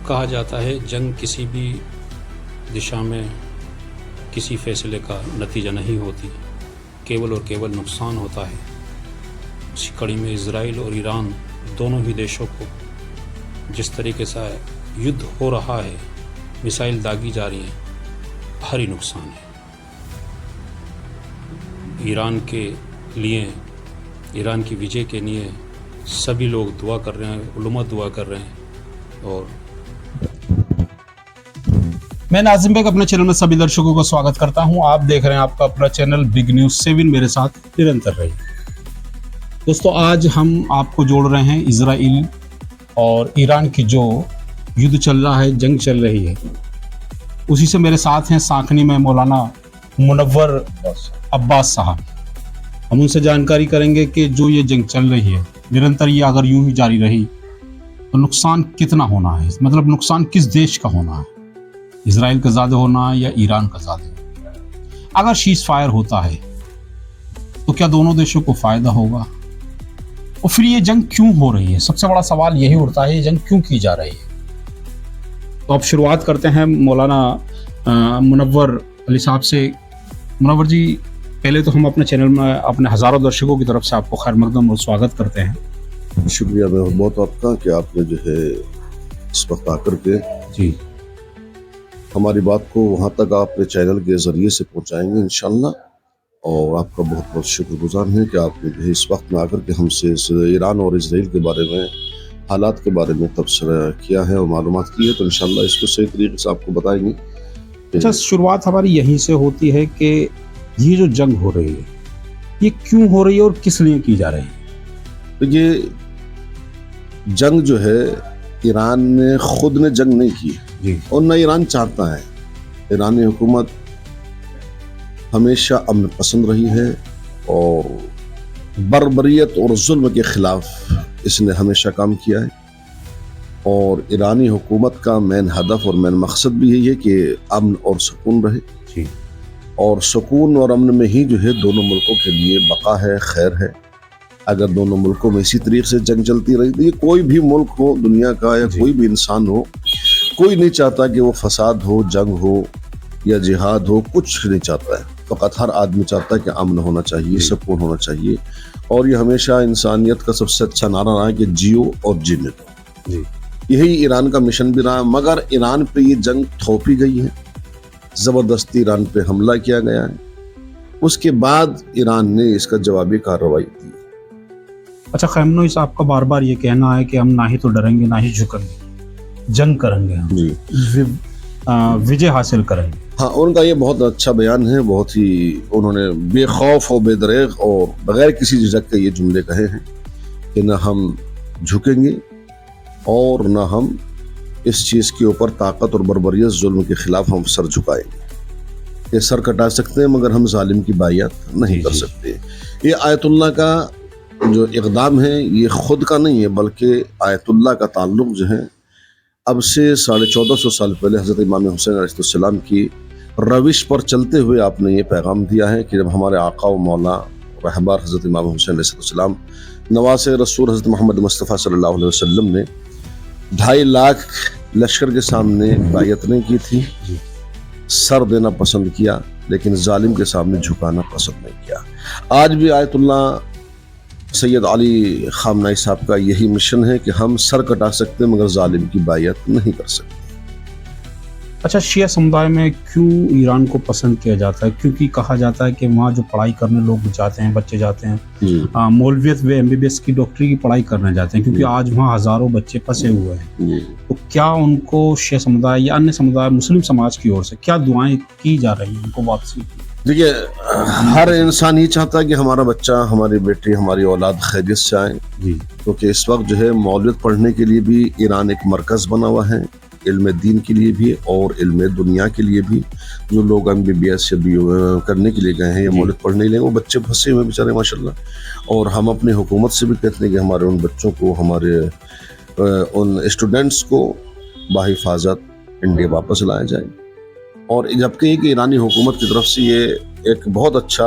کہا جاتا ہے جنگ کسی بھی دشا میں کسی فیصلے کا نتیجہ نہیں ہوتی، کیول اور کیول نقصان ہوتا ہے۔ اسی کڑی میں اسرائیل اور ایران دونوں ہی دیشوں کو جس طریقے سے یدھ ہو رہا ہے، میزائل داغی جا رہی ہیں، بھاری نقصان ہے۔ ایران کے لیے، ایران کی وجے کے لیے سبھی لوگ دعا کر رہے ہیں، علماء دعا کر رہے ہیں۔ اور میں ناظم بیگ اپنے چینل میں سبھی درشکوں کو سواگت کرتا ہوں۔ آپ دیکھ رہے ہیں آپ کا اپنا چینل بگ نیوز 7، میرے ساتھ نرنتر رہیے۔ دوستو، آج ہم آپ کو جوڑ رہے ہیں اسرائیل اور ایران کی جو یدھ چل رہا ہے، جنگ چل رہی ہے، اسی سے میرے ساتھ ہیں سانکنی میں مولانا منور عباس صاحب۔ ہم ان سے جانکاری کریں گے کہ جو یہ جنگ چل رہی ہے نرنتر، یہ اگر یوں ہی جاری رہی تو نقصان کتنا ہونا ہے، مطلب نقصان کس دیش کا ہونا ہے، اسرائیل کا زیادہ ہونا ہے یا ایران کا زیادہ ہونا ہے؟ اگر سیز فائر ہوتا ہے تو کیا دونوں دیشوں کو فائدہ ہوگا؟ اور پھر یہ جنگ کیوں ہو رہی ہے؟ سب سے بڑا سوال یہی اٹھتا ہے، یہ جنگ کیوں کی جا رہی ہے؟ تو اب شروعات کرتے ہیں مولانا منور علی صاحب سے۔ منور جی، پہلے تو ہم اپنے چینل میں اپنے ہزاروں درشکوں کی طرف سے آپ کو خیر مقدم اور سواگت کرتے ہیں۔ شکریہ بہت بہت آپ کا کہ آپ نے جو ہے اس وقت آ کر کے جی ہماری بات کو وہاں تک آپ اپنے چینل کے ذریعے سے پہنچائیں گے انشاءاللہ، اور آپ کا بہت بہت شکر گزار ہیں کہ آپ نے جو ہے اس وقت میں آ کر کے ہم سے ایران اور اسرائیل کے بارے میں، حالات کے بارے میں تبصرہ کیا ہے اور معلومات کی ہے، تو انشاءاللہ اس کو صحیح طریقے سے آپ کو بتائیں گے۔ اچھا، شروعات ہماری یہیں سے ہوتی ہے کہ یہ جو جنگ ہو رہی ہے یہ کیوں ہو رہی ہے اور کس لیے کی جا رہی ہے؟ تو یہ جنگ جو ہے ایران نے خود نے جنگ نہیں کی جی اور نہ ایران چاہتا ہے۔ ایرانی حکومت ہمیشہ امن پسند رہی ہے اور بربریت اور ظلم کے خلاف اس نے ہمیشہ کام کیا ہے، اور ایرانی حکومت کا مین ہدف اور مین مقصد بھی یہی ہے کہ امن اور سکون رہے، جی اور سکون اور امن میں ہی جو ہے دونوں ملکوں کے لیے بقا ہے، خیر ہے۔ اگر دونوں ملکوں میں اسی طریقے سے جنگ چلتی رہی تو یہ کوئی بھی ملک ہو دنیا کا یا کوئی بھی انسان ہو، کوئی نہیں چاہتا کہ وہ فساد ہو، جنگ ہو یا جہاد ہو، کچھ نہیں چاہتا ہے۔ فقط ہر آدمی چاہتا ہے کہ امن ہونا چاہیے، سکون ہونا چاہیے، اور یہ ہمیشہ انسانیت کا سب سے اچھا نعرہ رہا ہے کہ جیو اور جینے دو۔ جی یہی ایران کا مشن بھی رہا، مگر ایران پہ یہ جنگ تھوپی گئی ہے، زبردستی ایران پہ حملہ کیا گیا ہے، اس کے بعد ایران نے اس کا جوابی کارروائی کی۔ اچھا، خامنہئی صاحب کا بار بار یہ کہنا ہے کہ ہم نہ ہی تو ڈریں گے نہ ہی جھکیں گے، جنگ کریں گے، ہم وجے حاصل کریں گے۔ ہاں، ان کا یہ بہت اچھا بیان ہے، بہت ہی انہوں نے بے خوف اور بے دریغ اور بغیر کسی جھجک کے یہ جملے کہے ہیں کہ نہ ہم جھکیں گے اور نہ ہم اس چیز کے اوپر طاقت اور بربریت ظلم کے خلاف ہم سر جھکائیں گے۔ یہ سر کٹا سکتے ہیں مگر ہم ظالم کی بائیت نہیں کر سکتے۔ یہ آیت اللہ کا جو اقدام ہے یہ خود کا نہیں ہے، بلکہ آیت اللہ کا تعلق جو ہے اب سے 1450 سال پہلے حضرت امام حسین علیہ السلام کی روش پر چلتے ہوئے آپ نے یہ پیغام دیا ہے کہ جب ہمارے آقا و مولا رہبر حضرت امام حسین علیہ السلام نواز رسول حضرت محمد مصطفیٰ صلی اللہ علیہ وسلم نے 2.5 لاکھ لشکر کے سامنے بیعت نہیں کی تھی، سر دینا پسند کیا، لیکن ظالم کے سامنے جھکانا پسند نہیں کیا۔ آج بھی آیت اللہ سید علی خامنہئی صاحب کا یہی مشن ہے کہ ہم سر کٹا سکتے ہیں مگر ظالم کی بیعت نہیں کر سکتے۔ اچھا، شیعہ سمدائے میں کیوں ایران کو پسند کیا جاتا ہے؟ کیونکہ کہا جاتا ہے کہ وہاں جو پڑھائی کرنے لوگ جاتے ہیں، بچے جاتے ہیں، مولویت و MBBS کی ڈاکٹری کی پڑھائی کرنے جاتے ہیں، کیونکہ آج وہاں ہزاروں بچے پھنسے ہوئے ہیں، تو کیا ان کو شیعہ سمدائے یا انیہ سمدائے مسلم سماج کی اور سے کیا دعائیں کی جا رہی ہیں ان کو واپسی کی؟ دیکھیے، ہر انسان ہی چاہتا ہے کہ ہمارا بچہ، ہماری بیٹی، ہماری اولاد خیریت سے آئے، کیونکہ اس وقت جو ہے مولویت پڑھنے کے لیے بھی ایران ایک مرکز بنا ہوا ہے، علم دین کے لیے بھی اور علم دنیا کے لیے بھی۔ جو لوگ MBBS کرنے کے لیے گئے ہیں یا مولویت پڑھنے کے لیے، وہ بچے پھنسے ہوئے بیچارے ماشاءاللہ، اور ہم اپنے حکومت سے بھی کہتے ہیں کہ ہمارے ان بچوں کو، ہمارے ان اسٹوڈنٹس کو بحفاظت انڈیا واپس لایا جائے۔ اور جبکہ ایرانی حکومت کی طرف سے یہ ایک بہت اچھا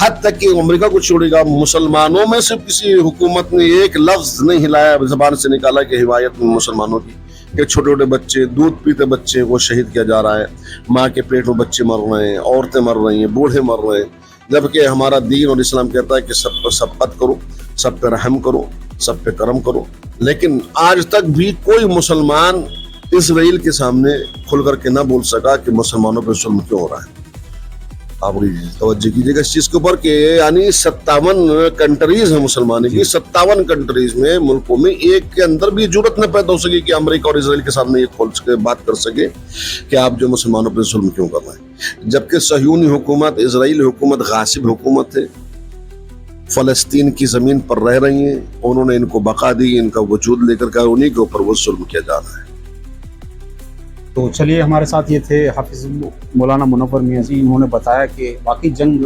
حد تک کہ امریکہ کو چھوڑے گا مسلمانوں میں سے کسی حکومت نے ایک لفظ نہیں ہلایا, زبان سے نکالا کہ حمایت میں مسلمانوں کی, کہ چھوٹے چھوٹے بچے, دودھ پیتے بچے کو شہید کیا جا رہا ہے, ماں کے پیٹ میں بچے مر رہے ہیں, عورتیں مر رہی ہیں, بوڑھے مر رہے ہیں, جبکہ ہمارا دین اور اسلام کہتا ہے کہ سب پر شفقت کرو, سب پہ رحم کرو, سب پہ کرم کرو. لیکن آج تک بھی کوئی مسلمان اسرائیل کے سامنے کھل کر کے نہ بول سکا کہ مسلمانوں پہ ظلم کیوں ہو رہا ہے. آپ توجہ کیجیے گا اس چیز کے اوپر کہ یعنی 57 کنٹریز ہیں مسلمانوں کی, 57 کنٹریز میں ملکوں میں ایک کے اندر بھی جرت نہ پیدا ہو سکے کہ امریکہ اور اسرائیل کے سامنے یہ کھول سکے, بات کر سکے کہ آپ جو مسلمانوں پہ ظلم کیوں کر رہے ہیں. جبکہ صہیونی حکومت, اسرائیل حکومت غاصب حکومت ہے, فلسطین کی زمین پر رہ رہی ہیں, انہوں نے ان کو بقا دی, ان کا وجود لے کر کے انہیں کے اوپر وہ ظلم کیا جا رہا ہے. تو چلیے, ہمارے ساتھ یہ تھے حافظ مولانا منور میاں جی. انہوں نے بتایا کہ واقعی جنگ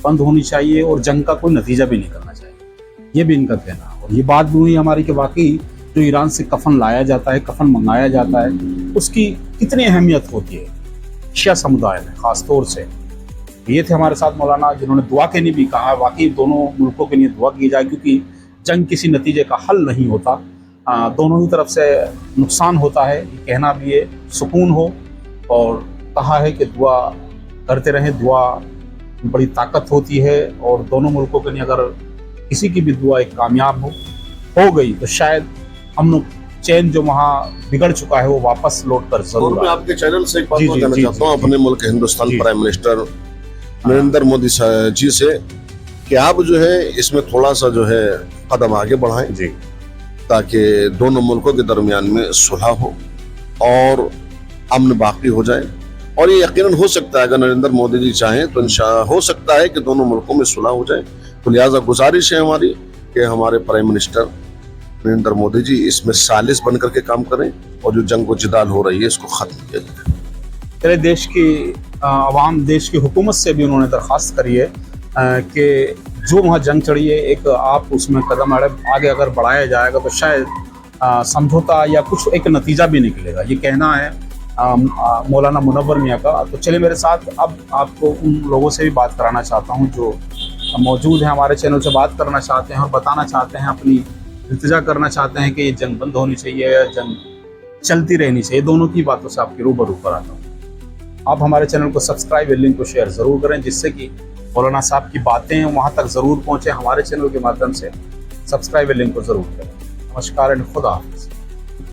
بند ہونی چاہیے اور جنگ کا کوئی نتیجہ بھی نہیں کرنا چاہیے, یہ بھی ان کا کہنا. اور یہ بات بھی ہوئی ہماری کہ واقعی جو ایران سے کفن لایا جاتا ہے, کفن منگایا جاتا ہے, اس کی کتنی اہمیت ہوتی ہے شیعہ سمدائے میں خاص طور سے. یہ تھے ہمارے ساتھ مولانا, جنہوں نے دعا کے لیے بھی کہا واقعی دونوں ملکوں کے لیے دعا کی جائے, کیونکہ جنگ کسی نتیجے کا حل نہیں ہوتا, دونوں ہی طرف سے نقصان ہوتا ہے. یہ کہنا بھی ہے سکون ہو, اور کہا ہے کہ دعا کرتے رہیں, دعا بڑی طاقت ہوتی ہے. اور دونوں ملکوں کے لیے اگر کسی کی بھی دعا ایک کامیاب ہو گئی تو شاید امن و چین جو وہاں بگڑ چکا ہے وہ واپس لوٹ کر ضرور آئے. میں آپ کے چینل سے ایک بات کہنا چاہتا ہوں اپنے ملک ہندوستان پرائم منسٹر نریندر مودی جی سے کہ آپ جو ہے اس میں تھوڑا سا جو ہے قدم آگے بڑھائیں جی, تاکہ دونوں ملکوں کے درمیان میں صلح ہو اور امن باقی ہو جائے. اور یہ یقیناً ہو سکتا ہے, اگر نریندر مودی جی چاہیں تو انشاءاللہ ہو سکتا ہے کہ دونوں ملکوں میں صلح ہو جائے. تو لہٰذا گزارش ہے ہماری کہ ہمارے پرائم منسٹر نریندر مودی جی اس میں سالس بن کر کے کام کریں اور جو جنگ و جدال ہو رہی ہے اس کو ختم کیا جائے. پہلے دیش کی عوام, دیش کی حکومت سے بھی انہوں نے درخواست کری ہے کہ جو وہاں جنگ چڑھی ہے ایک آپ اس میں قدم آگے اگر بڑھایا جائے گا تو شاید سمجھوتا یا کچھ ایک نتیجہ بھی نکلے گا. یہ کہنا ہے مولانا منور میاں کا. تو چلے میرے ساتھ, اب آپ کو ان لوگوں سے بھی بات کرانا چاہتا ہوں جو موجود ہیں ہمارے چینل سے, بات کرنا چاہتے ہیں اور بتانا چاہتے ہیں, اپنی التجا کرنا چاہتے ہیں کہ یہ جنگ بند ہونی چاہیے یا جنگ چلتی رہنی چاہیے. دونوں کی باتوں سے آپ کے روبرو کراتا ہوں. آپ ہمارے چینل کو سبسکرائب, لنک کو شیئر ضرور کریں جس سے کہ مولانا صاحب کی باتیں وہاں تک ضرور پہنچیں. ہمارے چینل کے مادھیم سے سبسکرائب, لنک کو ضرور کریں. نمسکار, خدا حافظ.